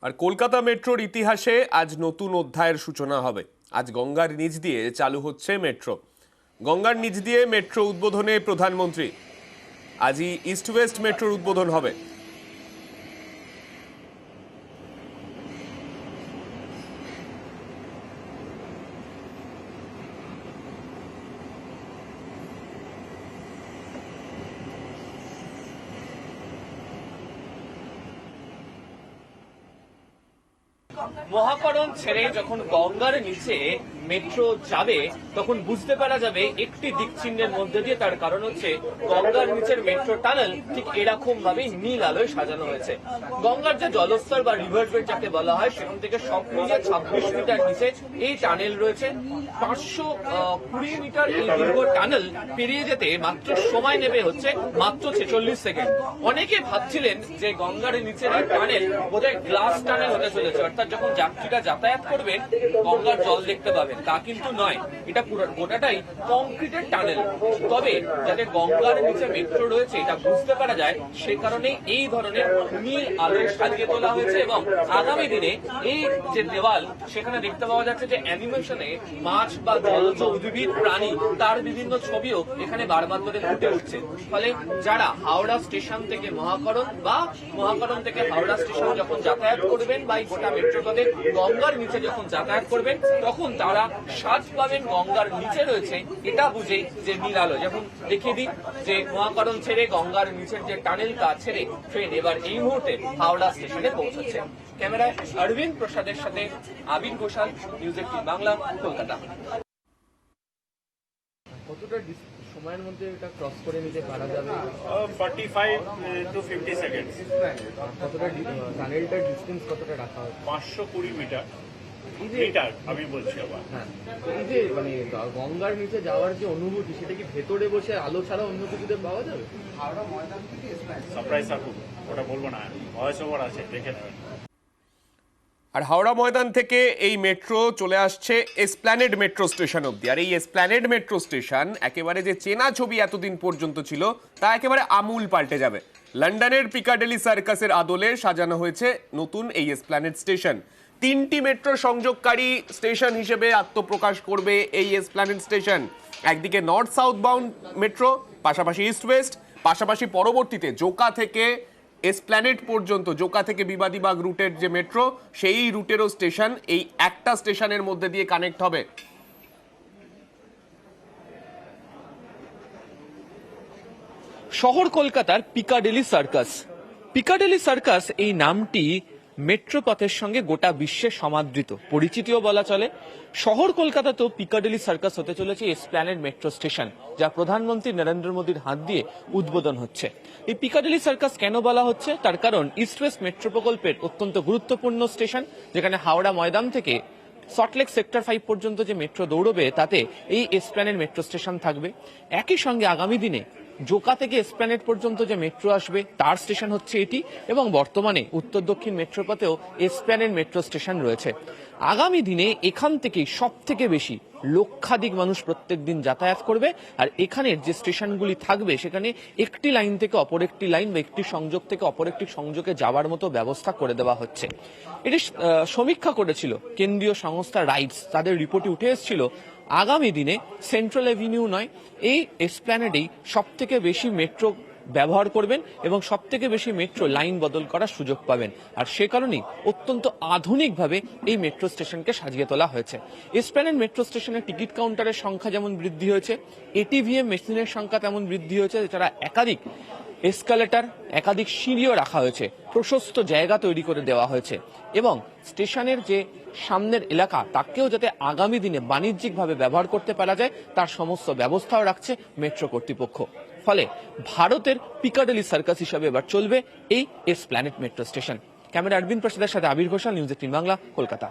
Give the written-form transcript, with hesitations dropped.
আর কলকাতা মেট্রোর ইতিহাসে আজ নতুন অধ্যায়ের সূচনা হবে। আজ গঙ্গার নিচ দিয়ে চালু হচ্ছে মেট্রো। গঙ্গার নিচ দিয়ে মেট্রো উদ্বোধনে প্রধানমন্ত্রী। আজই ইস্ট ওয়েস্ট মেট্রোর উদ্বোধন হবে। মহাকরণ ছেড়ে যখন গঙ্গার নিচে মেট্রো যাবে তখন বুঝতে পারা যাবে একটি দিক চিহ্নের মধ্যে দিয়ে। তার কারণ হচ্ছে গঙ্গার নিচের মেট্রো টানেল ঠিক এরকম ভাবে নীল আলোয় সাজানো হয়েছে। গঙ্গার যে জলস্তর বা রিভার বেড যাকে বলা হয় সেখান থেকে সব মিলিয়ে 26 মিটার নিচে এই টানেল রয়েছে। 520 মিটার এই দীর্ঘ টানেল পেরিয়ে যেতে মাত্র সময় নেবে হচ্ছে মাত্র 46 সেকেন্ড। অনেকে ভাবছিলেন যে গঙ্গার নিচের এই টানেল বোধহয় গ্লাস টানেল হতে চলেছে, অর্থাৎ যখন যাত্রীরা যাতায়াত করবেন গঙ্গার জল দেখতে পাবেন। তা কিন্তু নয়, এটা গোটাটাই কংক্রিটের টানেল। তবে যাতে গঙ্গার নিচে মেট্রো রয়েছে এটা বুঝতে পারা যায়, সে কারণে এই ধরনের নীল আলোয় সাজিয়ে তোলা হয়েছে। এবং আগামী দিনে এই যে দেওয়াল সেখানে দেখতে পাওয়া যাচ্ছে যে অ্যানিমেশনে মাছ বা জলজ উদ্ভিদ প্রাণী তার বিভিন্ন ছবিও এখানে বারবার করে ফুটে উঠছে। ফলে যারা হাওড়া স্টেশন থেকে মহাকরণ বা মহাকরণ থেকে হাওড়া স্টেশন যখন যাতায়াত করবেন বা এই গোটা মেট্রো পথে গঙ্গার নিচে যখন যাতায়াত করবেন তখন তারা স্বাদ পাবেন গঙ্গার নিচে রয়েছে এটা বুঝে যে নীল আলো। যখন দেখিয়ে দিই যে মহাকরণ ছেড়ে গঙ্গার নিচের যে টানেলটা ছেড়ে ট্রেন এবার এই মুহূর্তে হাওড়া স্টেশনে পৌঁছচ্ছে। ক্যামেরায় অরবিন্দ প্রসাদের সাথে আবির ঘোষাল, নিউজ 18 বাংলা, কলকাতা। কতটা সময়ের মধ্যে এটা ক্রস করে নিতে পারা যাবে? 45 to 50 seconds। কতটা টানেলটার ডিসটেন্স কতটা রাখা হবে? 520 মিটার আমি বলছি আবার। হ্যাঁ, এই যে মানে গঙ্গার নিচে যাওয়ার যে অনুভূতি সেটা কি ভেতরে বসে আলো ছাড়া অন্য কিছুতে পাওয়া যাবে? সারপ্রাইজ থাকুক, ওটা বলবো না, ভয়েস ওভার আছে, দেখে নেবেন। আর হাওড়া ময়দান থেকে এই মেট্রো চলে আসছে এসপ্ল্যানেড মেট্রো স্টেশন অব্দি। আর এই এসপ্ল্যানেড মেট্রো স্টেশন একেবারে যে চেনা ছবি এতদিন পর্যন্ত ছিল তা একেবারে আমূল পাল্টে যাবে। লন্ডনের পিকাডেলি সার্কাসের আদলে সাজানো হয়েছে নতুন এই এসপ্ল্যানেড স্টেশন। 3টি মেট্রো সংযোগকারী স্টেশন হিসেবে আত্মপ্রকাশ করবে এই এসপ্ল্যানেড স্টেশন। একদিকে নর্থ সাউথ বাউন্ড মেট্রো, পাশাপাশি ইস্ট ওয়েস্ট, পাশাপাশি পরবর্তীতে জোকা থেকে এসপ্ল্যানেড পর্যন্ত, জোকা থেকে বিবাদীবাগ রুটের যে মেট্রো সেই রুটেরও স্টেশন এই একটা স্টেশনের মধ্যে দিয়ে কানেক্ট হবে। শহর কলকাতার পিকাডেলি সার্কাস। পিকাডেলি সার্কাস এই নামটি মেট্রো পথের সঙ্গে গোটা বিশ্বে সমাদৃত, পরিচিতিও বলা চলে। শহর কলকাতাতেও পিকাডেলি সার্কাস হতে চলেছে এসপ্ল্যানেড মেট্রো স্টেশন, যা প্রধানমন্ত্রী নরেন্দ্র মোদীর হাত দিয়ে উদ্বোধন হচ্ছে। এই পিকাডেলি সার্কাস কেন বলা হচ্ছে তার কারণ ইস্ট ওয়েস্ট মেট্রো প্রকল্পের অত্যন্ত গুরুত্বপূর্ণ স্টেশন, যেখানে হাওড়া ময়দান থেকে সল্টলেক সেক্টর 5 পর্যন্ত যে মেট্রো দৌড়বে তাতে এই এসপ্ল্যানেড মেট্রো স্টেশন থাকবে। একই সঙ্গে আগামী দিনে জোকা থেকে এসপ্ল্যানেড পর্যন্ত যে মেট্রো আসবে তার স্টেশন হচ্ছে এটি, এবং বর্তমানে উত্তর দক্ষিণ মেট্রোপথেও এসপ্ল্যানেড মেট্রো স্টেশন রয়েছে। আগামী দিনে এখান থেকেই সব থেকে বেশি লক্ষাধিক মানুষ প্রত্যেক দিন যাতায়াত করবে। আর এখানের যে স্টেশনগুলি থাকবে সেখানে একটি লাইন থেকে অপর একটি লাইন বা একটি সংযোগ থেকে অপর একটি সংযোগে যাওয়ার মতো ব্যবস্থা করে দেওয়া হচ্ছে। এটি সমীক্ষা করেছিল কেন্দ্রীয় সংস্থা রাইটস, তাদের রিপোর্টে উঠে এসেছিল আগামী দিনে সেন্ট্রাল এভিনিউ নয়, এই এসপ্ল্যানেডেই সব থেকে বেশি মেট্রো ব্যবহার করবেন এবং সব থেকে বেশি মেট্রো লাইন বদল করার সুযোগ পাবেন। আর সে কারণেই অত্যন্ত আধুনিকভাবে এই মেট্রো স্টেশনকে সাজিয়ে তোলা হয়েছে। এসপ্ল্যানেড মেট্রো স্টেশনের টিকিট কাউন্টারের সংখ্যা যেমন বৃদ্ধি হয়েছে, এটিভিএম মেশিনের সংখ্যা তেমন বৃদ্ধি হয়েছে, এছাড়া একাধিক এসকালেটর, একাধিক সিঁড়িও রাখা হয়েছে, প্রশস্ত জায়গা তৈরি করে দেওয়া হয়েছে এবং স্টেশনের যে সামনের এলাকা তাকেও যাতে আগামী দিনে বাণিজ্যিকভাবে ব্যবহার করতে পারা যায় তার সমস্ত ব্যবস্থাও রাখছে মেট্রো কর্তৃপক্ষ। ফলে ভারতের পিকাডেলি সার্কাস হিসাবে এবার চলবে এই Esplanade metro station. Camera Arabinda প্রসাদের সাথে আবির ঘোষাল, নিউজ 18 বাংলা, কলকাতা।